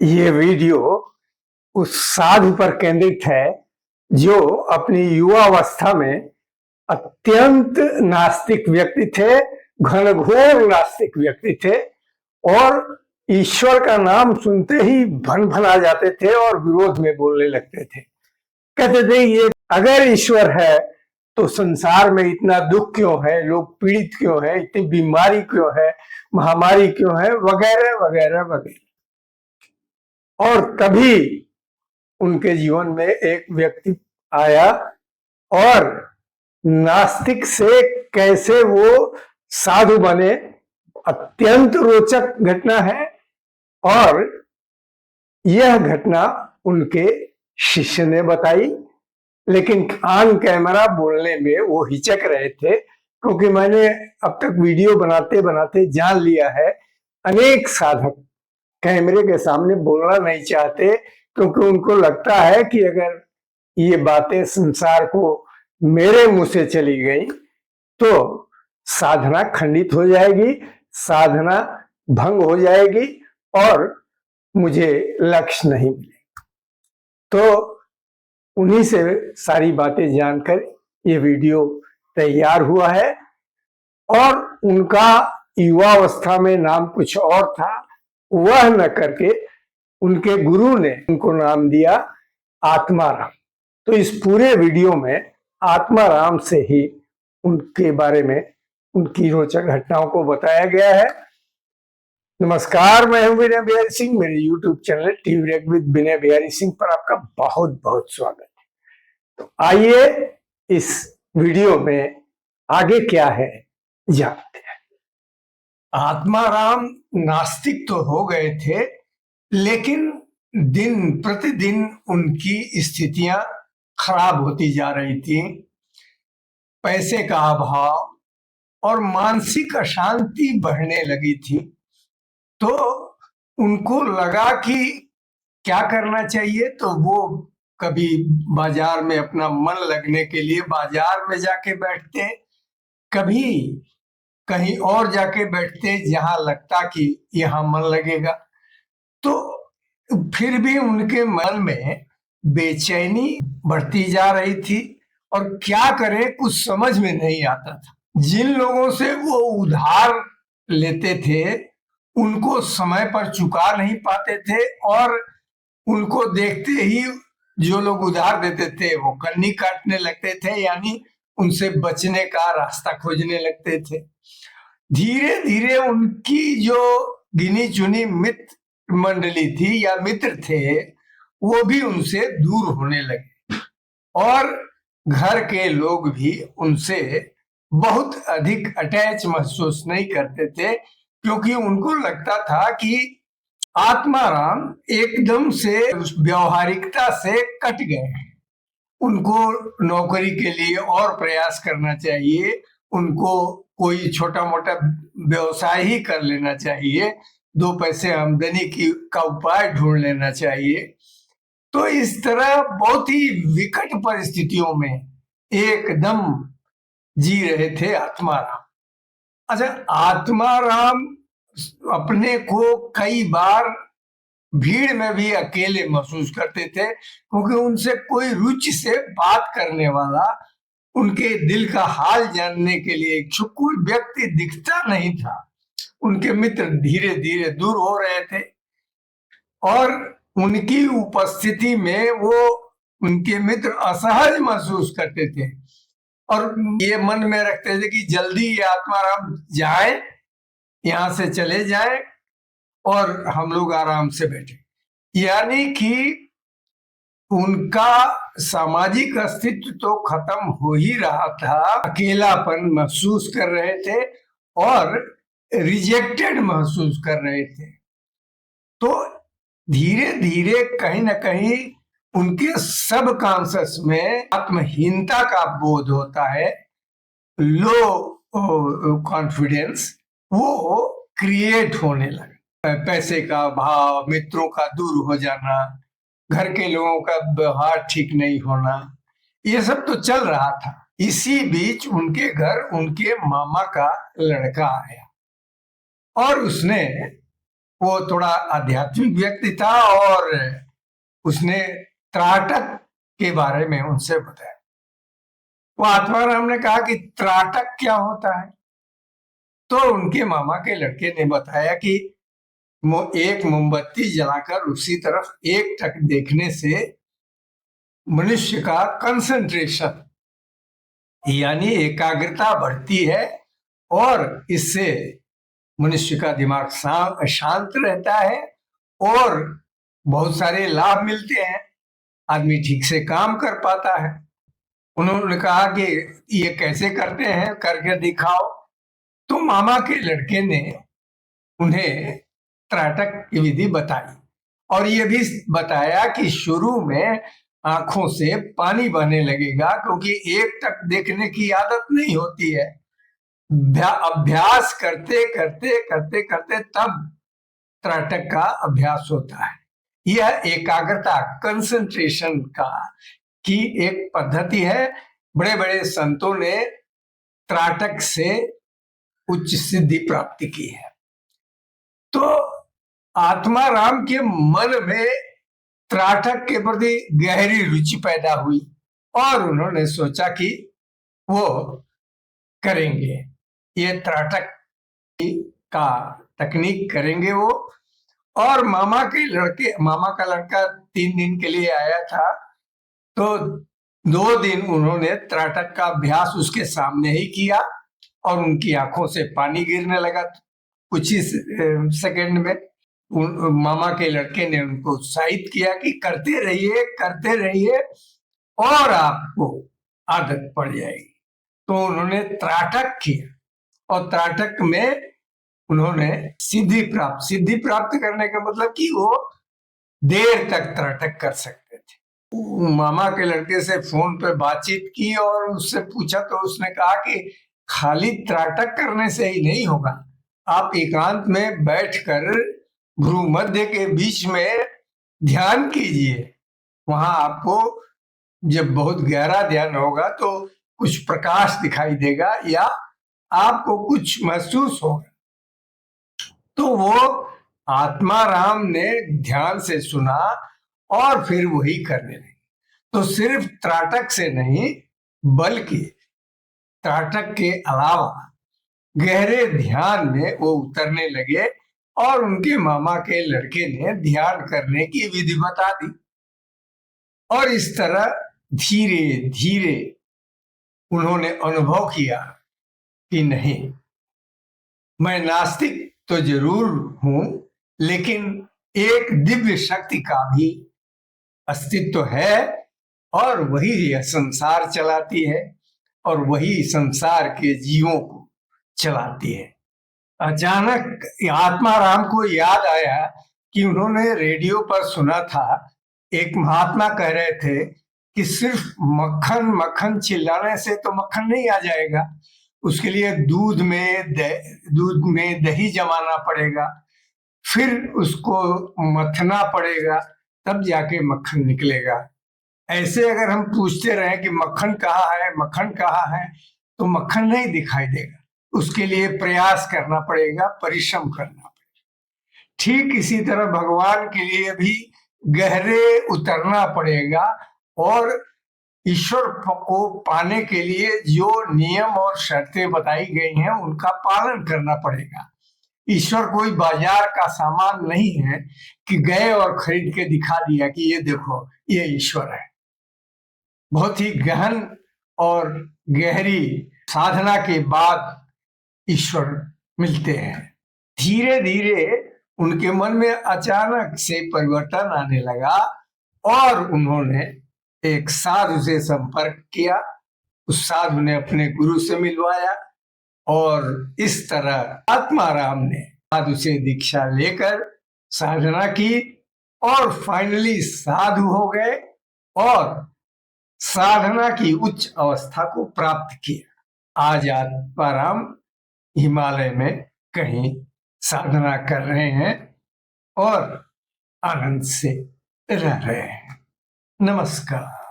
ये वीडियो उस साधु पर केंद्रित है जो अपनी युवावस्था में अत्यंत नास्तिक व्यक्ति थे, घनघोर नास्तिक व्यक्ति थे और ईश्वर का नाम सुनते ही भन भन आ जाते थे और विरोध में बोलने लगते थे। कहते थे ये अगर ईश्वर है तो संसार में इतना दुख क्यों है, लोग पीड़ित क्यों है, इतनी बीमारी क्यों है, महामारी क्यों है, वगैरह वगैरह वगैरह। और तभी उनके जीवन में एक व्यक्ति आया और नास्तिक से कैसे वो साधु बने, अत्यंत रोचक घटना है। और यह घटना उनके शिष्य ने बताई, लेकिन ऑन कैमरा बोलने में वो हिचक रहे थे, क्योंकि मैंने अब तक वीडियो बनाते बनाते जान लिया है अनेक साधक कैमरे के सामने बोलना नहीं चाहते, क्योंकि उनको लगता है कि अगर ये बातें संसार को मेरे मुंह से चली गई तो साधना खंडित हो जाएगी, साधना भंग हो जाएगी और मुझे लक्ष्य नहीं मिलेगा। तो उन्हीं से सारी बातें जानकर ये वीडियो तैयार हुआ है। और उनका युवावस्था में नाम कुछ और था, वह न करके उनके गुरु ने उनको नाम दिया आत्माराम। तो इस पूरे वीडियो में आत्माराम से ही उनके बारे में, उनकी रोचक घटनाओं को बताया गया है। नमस्कार, मैं हूं विनय बिहारी सिंह। मेरे YouTube चैनल टीवी रेक विद विनय बिहारी सिंह पर आपका बहुत बहुत स्वागत है। तो आइए इस वीडियो में आगे क्या है जानते हैं। आत्माराम नास्तिक तो हो गए थे, लेकिन दिन प्रतिदिन उनकी स्थितियां खराब होती जा रही थी। पैसे का अभाव और मानसिक अशांति बढ़ने लगी थी। तो उनको लगा कि क्या करना चाहिए, तो वो कभी बाजार में अपना मन लगने के लिए बाजार में जाके बैठते, कभी कहीं और जाके बैठते जहां लगता कि यहाँ मन लगेगा। तो फिर भी उनके मन में बेचैनी बढ़ती जा रही थी और क्या करें कुछ समझ में नहीं आता था। जिन लोगों से वो उधार लेते थे उनको समय पर चुका नहीं पाते थे और उनको देखते ही जो लोग उधार देते थे वो कन्नी काटने लगते थे, यानी उनसे बचने का रास्ता खोजने लगते थे। धीरे धीरे उनकी जो गिनी चुनी मित्र मंडली थी या मित्र थे वो भी उनसे दूर होने लगे और घर के लोग भी उनसे बहुत अधिक अटैच महसूस नहीं करते थे, क्योंकि उनको लगता था कि आत्माराम एकदम से व्यवहारिकता से कट गए हैं। उनको नौकरी के लिए और प्रयास करना चाहिए, उनको कोई छोटा मोटा व्यवसाय ही कर लेना चाहिए, 2 पैसे आमदनी का उपाय ढूंढ लेना चाहिए। तो इस तरह बहुत ही विकट परिस्थितियों में एकदम जी रहे थे आत्माराम। अच्छा, आत्माराम अपने को कई बार भीड़ में भी अकेले महसूस करते थे, क्योंकि उनसे कोई रुचि से बात करने वाला, उनके दिल का हाल जानने के लिए इच्छुक कोई व्यक्ति दिखता नहीं था। उनके मित्र धीरे धीरे दूर हो रहे थे और उनकी उपस्थिति में वो उनके मित्र असहज महसूस करते थे और ये मन में रखते थे कि जल्दी ये आत्माराम जाए, यहां से चले जाए और हम लोग आराम से बैठे। यानी कि उनका सामाजिक अस्तित्व तो खत्म हो ही रहा था, अकेलापन महसूस कर रहे थे और रिजेक्टेड महसूस कर रहे थे। तो धीरे धीरे कहीं ना कहीं उनके सब कॉन्शियस में आत्महीनता का बोध होता है, लो कॉन्फिडेंस वो क्रिएट होने लगा। पैसे का अभाव, मित्रों का दूर हो जाना, घर के लोगों का व्यवहार ठीक नहीं होना, ये सब तो चल रहा था। इसी बीच उनके घर उनके मामा का लड़का आया और उसने वो थोड़ा आध्यात्मिक व्यक्ति था और उसने त्राटक के बारे में उनसे बताया। वो आत्माराम ने कहा कि त्राटक क्या होता है? तो उनके मामा के लड़के ने बताया कि एक मोमबत्ती जलाकर उसी तरफ एक टक देखने से मनुष्य का कंसंट्रेशन यानी एकाग्रता बढ़ती है और इससे मनुष्य का दिमाग शांत रहता है और बहुत सारे लाभ मिलते हैं, आदमी ठीक से काम कर पाता है। उन्होंने कहा कि ये कैसे करते हैं, करके दिखाओ। तो मामा के लड़के ने उन्हें त्राटक की विधि बताई और ये भी बताया कि शुरू में आंखों से पानी बहने लगेगा क्योंकि एक टक देखने की आदत नहीं होती है। अभ्यास करते करते करते करते तब त्राटक का अभ्यास होता है। यह एकाग्रता कंसंट्रेशन का की एक पद्धति है। बड़े बड़े संतों ने त्राटक से उच्च सिद्धि प्राप्त की है। तो आत्माराम के मन में त्राटक के प्रति गहरी रुचि पैदा हुई और उन्होंने सोचा कि वो करेंगे, ये त्राटक का तकनीक करेंगे वो। और मामा का लड़का 3 दिन के लिए आया था, तो 2 दिन उन्होंने त्राटक का अभ्यास उसके सामने ही किया और उनकी आंखों से पानी गिरने लगा कुछ ही सेकंड में। मामा के लड़के ने उनको उत्साहित किया कि करते रहिए और आपको आदत पड़ जाएगी। तो उन्होंने त्राटक किया और त्राटक में उन्होंने सिद्धि प्राप्त करने का मतलब कि वो देर तक त्राटक कर सकते थे। मामा के लड़के से फोन पे बातचीत की और उससे पूछा तो उसने कहा कि खाली त्राटक करने से ही नहीं होगा, आप एकांत में बैठकर भ्रूमध्य के बीच में ध्यान कीजिए। वहां आपको जब बहुत गहरा ध्यान होगा तो कुछ प्रकाश दिखाई देगा या आपको कुछ महसूस होगा। तो वो आत्माराम ने ध्यान से सुना और फिर वही करने लगे। तो सिर्फ त्राटक से नहीं बल्कि त्राटक के अलावा गहरे ध्यान में वो उतरने लगे और उनके मामा के लड़के ने ध्यान करने की विधि बता दी। और इस तरह धीरे धीरे उन्होंने अनुभव किया कि नहीं, मैं नास्तिक तो जरूर हूं लेकिन एक दिव्य शक्ति का भी अस्तित्व है और वही यह संसार चलाती है और वही संसार के जीवों को चलाती है। अचानक आत्माराम को याद आया कि उन्होंने रेडियो पर सुना था, एक महात्मा कह रहे थे कि सिर्फ मक्खन मक्खन चिल्लाने से तो मक्खन नहीं आ जाएगा, उसके लिए दूध में दही जमाना पड़ेगा, फिर उसको मथना पड़ेगा, तब जाके मक्खन निकलेगा। ऐसे अगर हम पूछते रहे कि मक्खन कहाँ है तो मक्खन नहीं दिखाई देगा, उसके लिए प्रयास करना पड़ेगा, परिश्रम करना पड़ेगा। ठीक इसी तरह भगवान के लिए भी गहरे उतरना पड़ेगा और ईश्वर को पाने के लिए जो नियम और शर्तें बताई गई हैं उनका पालन करना पड़ेगा। ईश्वर कोई बाजार का सामान नहीं है कि गए और खरीद के दिखा दिया कि ये देखो ये ईश्वर है। बहुत ही गहन और गहरी साधना के बाद ईश्वर मिलते हैं। धीरे धीरे उनके मन में अचानक से परिवर्तन आने लगा और उन्होंने एक साधु से संपर्क किया, उस साधु ने अपने गुरु से मिलवाया और इस तरह आत्माराम ने साधु से दीक्षा लेकर साधना की और फाइनली साधु हो गए और साधना की उच्च अवस्था को प्राप्त किया। आज आत्माराम हिमालय में कहीं साधना कर रहे हैं और आनंद से रह रहे हैं। नमस्कार।